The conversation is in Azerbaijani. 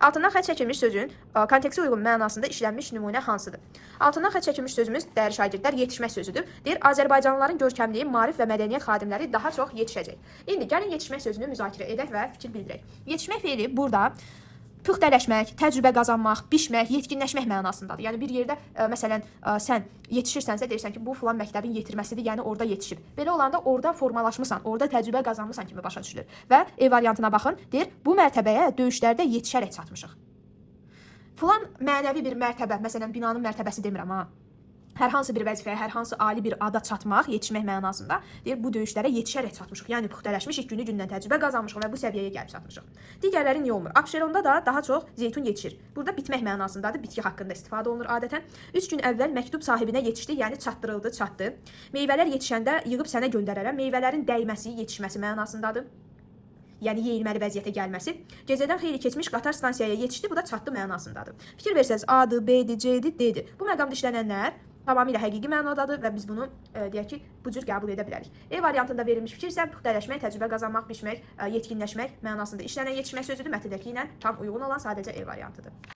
Altından xətt çəkilmiş sözün kontekstə uyğun mənasında işlənmiş nümunə hansıdır? Altından xətt çəkilmiş sözümüz dəyərli şagirdlər yetişmək sözüdür. Deyir, Azərbaycanlıların görkəmliyi, maarif və mədəniyyət xadimləri daha çox yetişəcək. İndi gəlin yetişmək sözünü müzakirə edək və fikir bildirək. Yetişmək feili burada püxtələşmək, təcrübə qazanmaq, bişmək, yetkinləşmək mənasındadır. Yəni bir yerdə məsələn sən yetişirsənsə deyirsən ki, bu filan məktəbin yetirməsidir, yəni orada yetişib. Belə olanda orada formalaşmısan, orada təcrübə qazanmısan kimi başa düşülür. Və E variantına baxın, deyir, bu mərtəbəyə döyüşlərdə yetişərək çatmışıq. Filan mənəvi bir mərtəbə, məsələn binanın mərtəbəsi demirəm ha. Hər hansı bir vəzifəyə, hər hansı ali bir ada çatmaq, yetişmək mənasında deyir, bu döyüşlərə yetişərək çatmışıq. Yəni püxtələşmişik, günü-gündən təcrübə qazanmışıq və bu səviyyəyə gəlib çatmışıq. Digərləri niyə olmur? Abşeronda da daha çox zeytun yetişir. Burada bitmək mənasındadır, bitki haqqında istifadə olunur adətən. 3 gün əvvəl məktub sahibinə yetişdi, yəni çatdırıldı, çatdı. Meyvələr yetişəndə yığıb sənə göndərərəm. Meyvələrin dəyməsi, yetişməsi mənasındadır. Yəni yeyilməli vəziyyətə gəlməsi. Gecədən xeyli keçmiş qatar stansiyaya yetişdi, bu da çatdı mənasındadır. Fikir versəniz, A-dır, B-dir, C-dir, D-dir. Bu məqamda işlənənlər tamamilə həqiqi mənadadır və biz bunu deyək ki, bu cür qəbul edə bilərik. E variantında verilmiş fikir isə püxtələşmək, təcrübə qazanmaq, bişmək, yetkinləşmək mənasında işlənən yetişmək sözüdür. Mətndəki ilə tam uyğun olan sadəcə E variantıdır.